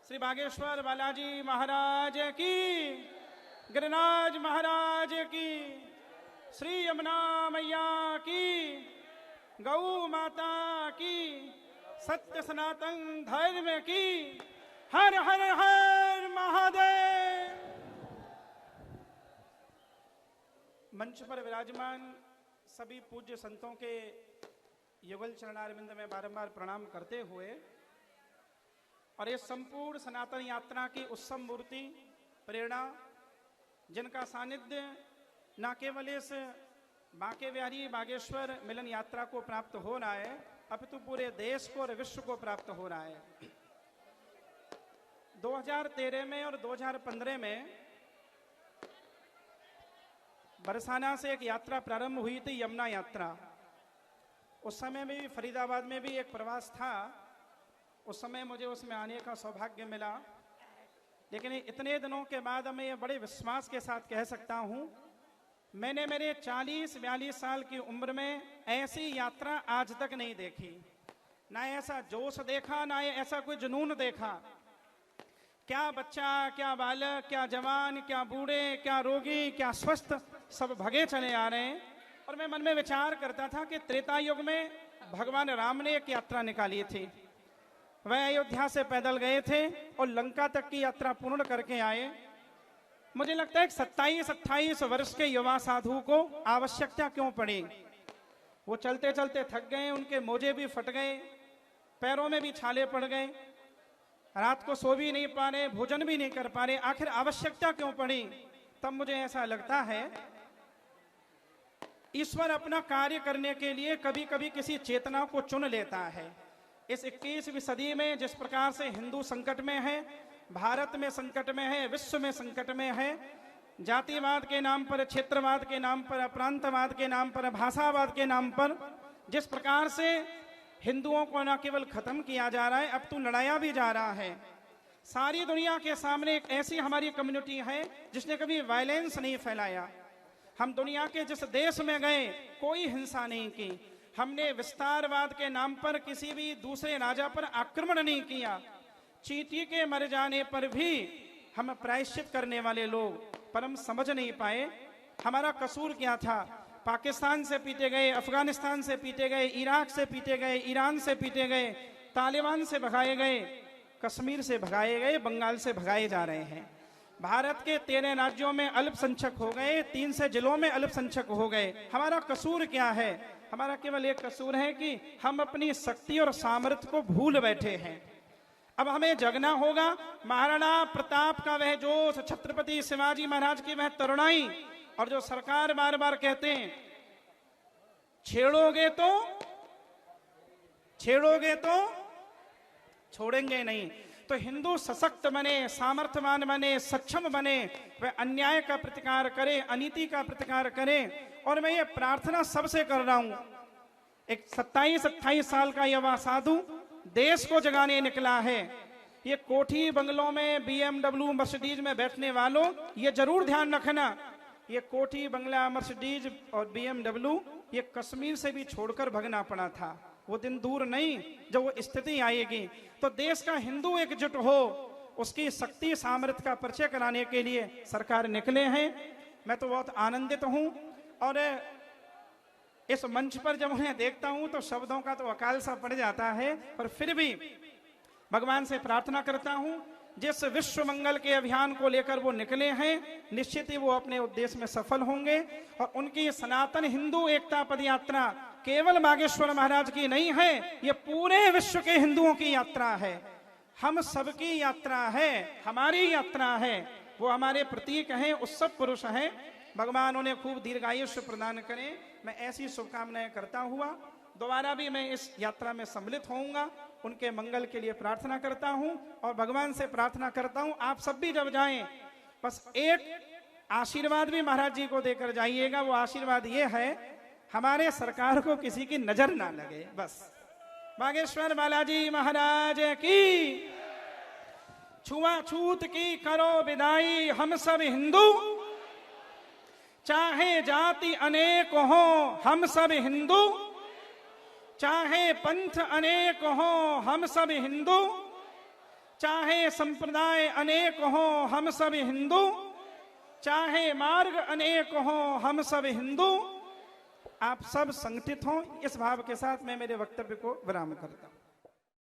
श्री बागेश्वर बालाजी महाराज की, गिरिराज महाराज की, श्री यमुना मैया की, गौ माता की, सत्य सनातन धर्म की, हर हर हर महादेव। मंच पर विराजमान सभी पूज्य संतों के युगल चरणारविंद में बारंबार प्रणाम करते हुए और ये संपूर्ण सनातन यात्रा की उत्सव मूर्ति प्रेरणा, जिनका सानिध्य न केवल इस बांके बिहारी बागेश्वर मिलन यात्रा को प्राप्त हो रहा है, अपितु पूरे देश को और विश्व को प्राप्त हो रहा है। 2013 में और 2015 में बरसाना से एक यात्रा प्रारंभ हुई थी, यमुना यात्रा। उस समय में भी फरीदाबाद में भी एक प्रवास था। उस समय मुझे उसमें आने का सौभाग्य मिला, लेकिन इतने दिनों के बाद मैं ये बड़े विश्वास के साथ कह सकता हूं, मैंने मेरे 40-42 साल की उम्र में ऐसी यात्रा आज तक नहीं देखी। ना ऐसा जोश देखा, ना ऐसा कोई जुनून देखा। क्या बच्चा, क्या बालक, क्या जवान, क्या बूढ़े, क्या रोगी, क्या स्वस्थ, सब भगे चले आ रहे हैं। और मैं मन में विचार करता था कि त्रेता युग में भगवान राम ने एक यात्रा निकाली थी। वह अयोध्या से पैदल गए थे और लंका तक की यात्रा पूर्ण करके आए। मुझे लगता है कि 27-28 वर्ष के युवा साधु को आवश्यकता क्यों पड़ी? वो चलते चलते थक गए, उनके मोजे भी फट गए, पैरों में भी छाले पड़ गए, रात को सो भी नहीं पा रहे, भोजन भी नहीं कर पा रहे। आखिर आवश्यकता क्यों पड़ी? तब मुझे ऐसा लगता है ईश्वर अपना कार्य करने के लिए कभी कभी किसी चेतना को चुन लेता है। इस 21वीं सदी में जिस प्रकार से हिंदू संकट में है, भारत में संकट में है, विश्व में संकट में है, जातिवाद के नाम पर, क्षेत्रवाद के नाम पर, प्रांतवाद के नाम पर, भाषावाद के नाम पर जिस प्रकार से हिंदुओं को न केवल खत्म किया जा रहा है, अब तो लड़ाया भी जा रहा है। सारी दुनिया के सामने एक ऐसी हमारी कम्युनिटी है जिसने कभी वायलेंस नहीं फैलाया। हम दुनिया के जिस देश में गए कोई हिंसा नहीं की। हमने विस्तारवाद के नाम पर किसी भी दूसरे राजा पर आक्रमण नहीं किया। चींटी के मर जाने पर भी हम प्रायश्चित करने वाले लोग, पर हम समझ नहीं पाए हमारा कसूर क्या था। पाकिस्तान से पीटे गए, अफगानिस्तान से पीटे गए, इराक से पीटे गए, ईरान से पीटे गए, तालिबान से भगाए गए, कश्मीर से भगाए गए, बंगाल से भगाए जा रहे हैं। भारत के 13 राज्यों में अल्पसंख्यक हो गए, 3 से जिलों में अल्पसंख्यक हो गए। हमारा कसूर क्या है? हमारा केवल एक कसूर है कि हम अपनी शक्ति और सामर्थ्य को भूल बैठे हैं। अब हमें जगना होगा। महाराणा प्रताप का वह जोश, छत्रपति शिवाजी महाराज की वह तरुणाई, और जो सरकार बार बार कहते हैं छेड़ोगे तो छोड़ेंगे नहीं। तो हिंदू सशक्त बने, सामर्थ्यवान बने, सक्षम बने, वह अन्याय का प्रतिकार करे, अनीति का प्रतिकार करे। और मैं ये प्रार्थना सबसे कर रहा हूं, एक 27-28 साल का युवा साधु देश को जगाने निकला है। ये कोठी बंगलों में, BMW मर्सिडीज में बैठने वालों, ये जरूर ध्यान रखना, ये कोठी बंगला मर्सिडीज और BMW ये कश्मीर से भी छोड़कर भगना पड़ा था। वो दिन दूर नहीं जब वो स्थिति आएगी। तो देश का हिंदू एकजुट हो, उसकी शक्ति सामर्थ्य का परिचय कराने के लिए सरकार निकले हैं। मैं तो बहुत आनंदित हूं और इस मंच पर जब उन्हें देखता हूं तो शब्दों का तो अकाल सा पड़ जाता है, पर फिर भी भगवान से प्रार्थना करता हूं जिस विश्व मंगल के अभियान को लेकर वो निकले हैं, निश्चित ही वो अपने उद्देश्य में सफल होंगे। और उनकी सनातन हिंदू एकता पद यात्रा केवल बागेश्वर महाराज की नहीं है, ये पूरे विश्व के हिंदुओं की यात्रा है। हम सबकी यात्रा है, हमारी यात्रा है। वो हमारे प्रतीक हैं, उत्सव पुरुष हैं। भगवान उन्हें खूब दीर्घायुष्य प्रदान करें। मैं ऐसी शुभकामनाएं करता हुआ दोबारा भी मैं इस यात्रा में सम्मिलित होऊंगा। उनके मंगल के लिए प्रार्थना करता हूं और भगवान से प्रार्थना करता हूं आप सब भी जब जाएं, बस एक आशीर्वाद भी महाराज जी को देकर जाइएगा। वो आशीर्वाद ये है, हमारे सरकार को किसी की नजर ना लगे। बस बागेश्वर बालाजी महाराज की, छुआछूत की करो विदाई, हम सब हिंदू, चाहे जाति अनेक हो हम सब हिंदू, चाहे पंथ अनेक हो हम सब हिंदू, चाहे संप्रदाय अनेक हो हम सब हिंदू, चाहे मार्ग अनेक हो हम सब हिंदू, आप सब संगठित हों। इस भाव के साथ मैं मेरे वक्तव्य को विराम करता हूं।